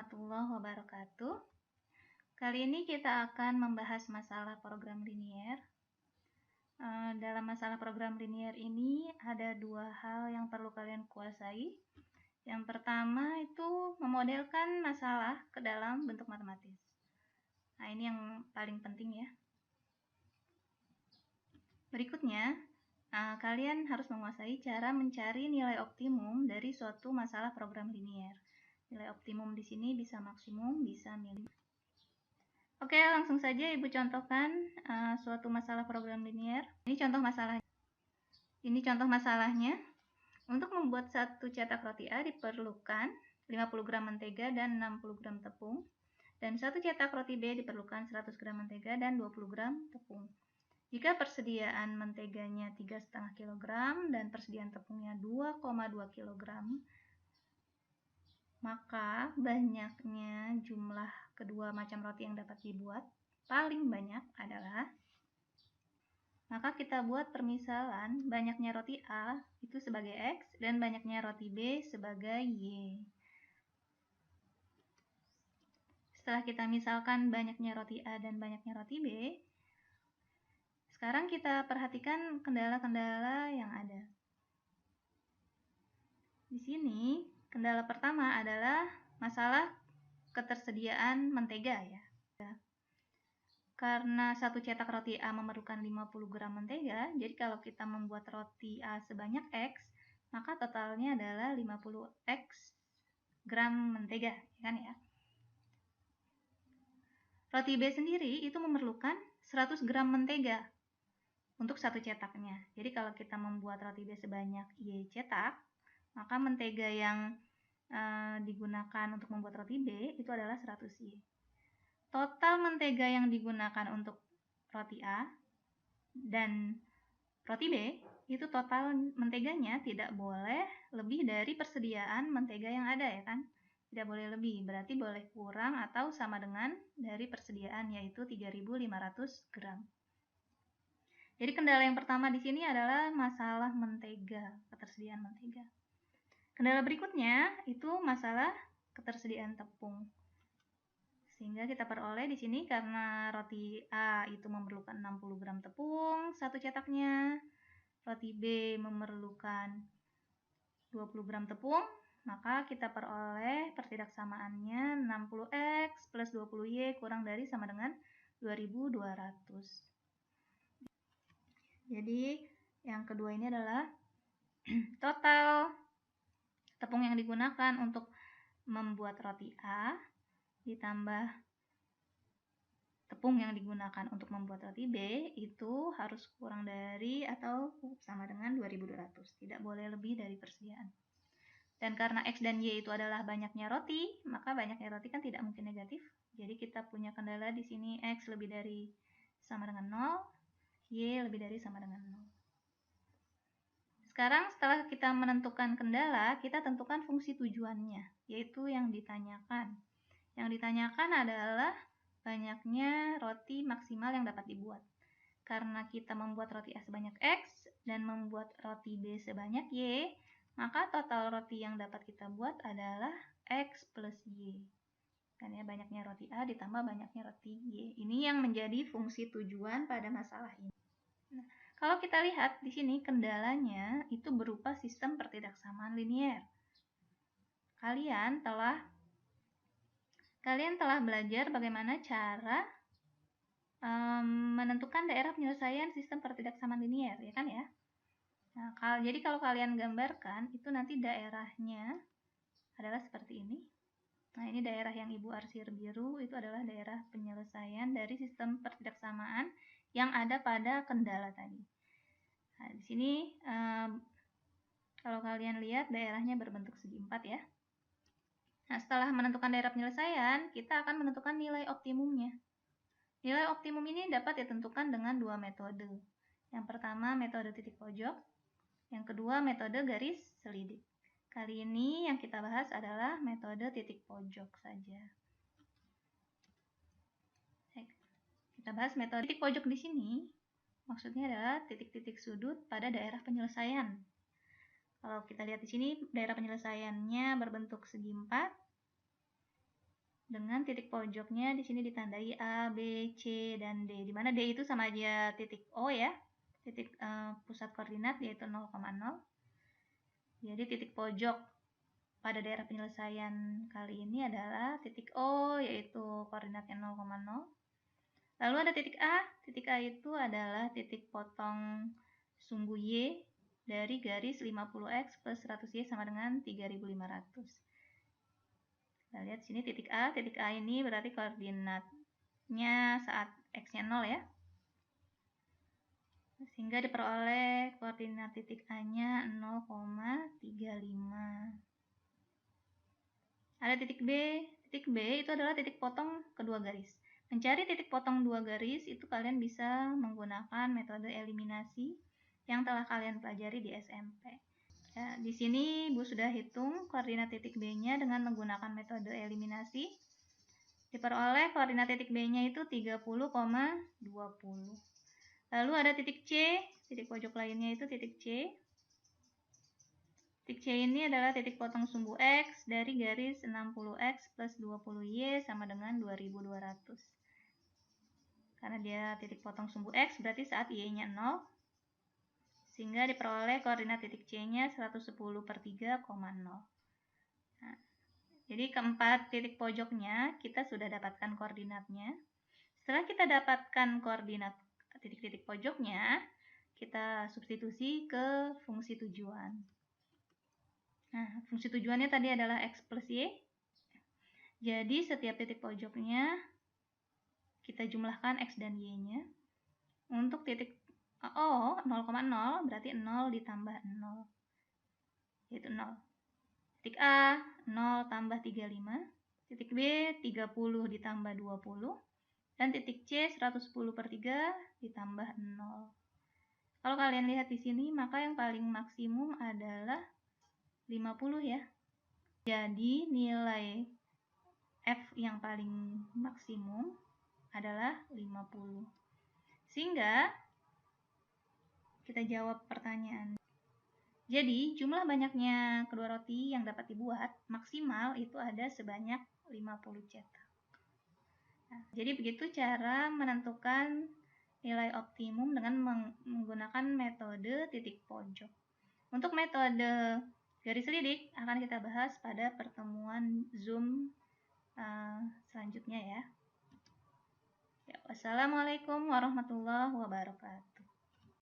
warahmatullahi wabarakatuh. Kali ini kita akan membahas masalah program linier. Dalam masalah program linier ini ada dua hal yang perlu kalian kuasai. Yang pertama itu memodelkan masalah ke dalam bentuk matematis. Nah, ini yang paling penting ya. Berikutnya, kalian harus menguasai cara mencari nilai optimum dari suatu masalah program linier. Nilai optimum di sini bisa maksimum, bisa minim. Oke, langsung saja Ibu contohkan suatu masalah program linier. Ini contoh masalahnya. Untuk membuat satu cetak roti A diperlukan 50 gram mentega dan 60 gram tepung. Dan satu cetak roti B diperlukan 100 gram mentega dan 20 gram tepung. Jika persediaan menteganya 3,5 kg dan persediaan tepungnya 2,2 kg, maka banyaknya jumlah kedua macam roti yang dapat dibuat paling banyak adalah, maka kita buat permisalan banyaknya roti A itu sebagai X dan banyaknya roti B sebagai Y. Setelah kita misalkan banyaknya roti A dan banyaknya roti B, sekarang kita perhatikan kendala-kendala yang ada. Di sini kendala pertama adalah masalah ketersediaan mentega ya. Karena satu cetak roti A memerlukan 50 gram mentega, jadi kalau kita membuat roti A sebanyak X, maka totalnya adalah 50X gram mentega, kan ya. Roti B sendiri itu memerlukan 100 gram mentega untuk satu cetaknya. Jadi kalau kita membuat roti B sebanyak Y cetak, maka mentega yang digunakan untuk membuat roti B itu adalah 100Y. Total mentega yang digunakan untuk roti A dan roti B itu total menteganya tidak boleh lebih dari persediaan mentega yang ada, ya kan? Tidak boleh lebih, berarti boleh kurang atau sama dengan dari persediaan, yaitu 3.500 gram. Jadi kendala yang pertama di sini adalah masalah mentega, ketersediaan mentega. Kendala berikutnya itu masalah ketersediaan tepung. Sehingga kita peroleh di sini karena roti A itu memerlukan 60 gram tepung satu cetaknya, roti B memerlukan 20 gram tepung, maka kita peroleh pertidaksamaannya 60X plus 20Y kurang dari sama dengan 2200. Jadi yang kedua ini adalah total tepung yang digunakan untuk membuat roti A ditambah tepung yang digunakan untuk membuat roti B itu harus kurang dari atau sama dengan 2200, tidak boleh lebih dari persediaan. Dan karena X dan Y itu adalah banyaknya roti, maka banyaknya roti kan tidak mungkin negatif. Jadi kita punya kendala di sini X lebih dari sama dengan 0, Y lebih dari sama dengan 0. Sekarang setelah kita menentukan kendala, kita tentukan fungsi tujuannya, yaitu yang ditanyakan. Yang ditanyakan adalah banyaknya roti maksimal yang dapat dibuat. Karena kita membuat roti A sebanyak X dan membuat roti B sebanyak Y, maka total roti yang dapat kita buat adalah X plus Y. Kan ya, banyaknya roti A ditambah banyaknya roti Y. Ini yang menjadi fungsi tujuan pada masalah ini. Nah, kalau kita lihat di sini kendalanya itu berupa sistem pertidaksamaan linier. Kalian telah belajar bagaimana cara menentukan daerah penyelesaian sistem pertidaksamaan linier, ya kan ya? Nah, jadi kalau kalian gambarkan itu nanti daerahnya adalah seperti ini. Nah, ini daerah yang Ibu arsir biru itu adalah daerah penyelesaian dari sistem pertidaksamaan yang ada pada kendala tadi. Nah, di sini kalau kalian lihat daerahnya berbentuk segi empat ya. Nah, setelah menentukan daerah penyelesaian, kita akan menentukan nilai optimumnya. Nilai optimum ini dapat ditentukan dengan dua metode. Yang pertama metode titik pojok, yang kedua metode garis selidik. Kali ini yang kita bahas adalah metode titik pojok saja. Kita bahas metode titik pojok di sini. Maksudnya adalah titik-titik sudut pada daerah penyelesaian. Kalau kita lihat di sini, daerah penyelesaiannya berbentuk segi empat. dengan titik pojoknya di sini ditandai A, B, C, dan D, di mana D itu sama aja titik O ya, titik pusat koordinat yaitu 0,0. Jadi titik pojok pada daerah penyelesaian kali ini adalah titik O, yaitu koordinatnya 0,0. Lalu ada titik A itu adalah titik potong sumbu Y dari garis 50x plus 100Y sama dengan 3500. Kita lihat sini titik A ini berarti koordinatnya saat X-nya 0 ya. Sehingga diperoleh koordinat titik A-nya 0,35. Ada titik B itu adalah titik potong kedua garis. Mencari titik potong dua garis itu kalian bisa menggunakan metode eliminasi yang telah kalian pelajari di SMP. Ya, di sini Bu sudah hitung koordinat titik B-nya dengan menggunakan metode eliminasi. Diperoleh koordinat titik B-nya itu 30,20. Lalu ada titik C, titik pojok lainnya itu titik C. Titik C ini adalah titik potong sumbu X dari garis 60X plus 20Y sama dengan 2200. Karena dia titik potong sumbu X berarti saat Y-nya 0. Sehingga diperoleh koordinat titik C-nya 110/3,0. Nah, jadi keempat titik pojoknya kita sudah dapatkan koordinatnya. Setelah kita dapatkan koordinat titik-titik pojoknya, kita substitusi ke fungsi tujuan. Nah, fungsi tujuannya tadi adalah X plus Y. Jadi setiap titik pojoknya kita jumlahkan X dan Y-nya. Untuk titik O 0,0 berarti 0 ditambah 0, yaitu 0. Titik A 0 tambah 35, titik B 30 ditambah 20, dan titik C 110/3 ditambah 0. Kalau kalian lihat di sini, maka yang paling maksimum adalah 50 ya. Jadi nilai F yang paling maksimum adalah 50. Sehingga kita jawab pertanyaan. Jadi jumlah banyaknya kedua roti yang dapat dibuat maksimal itu ada sebanyak 50 cetak. Nah, jadi begitu cara menentukan nilai optimum dengan menggunakan metode titik pojok. Untuk metode garis lidik akan kita bahas pada pertemuan Zoom selanjutnya ya. Wassalamualaikum warahmatullahi wabarakatuh.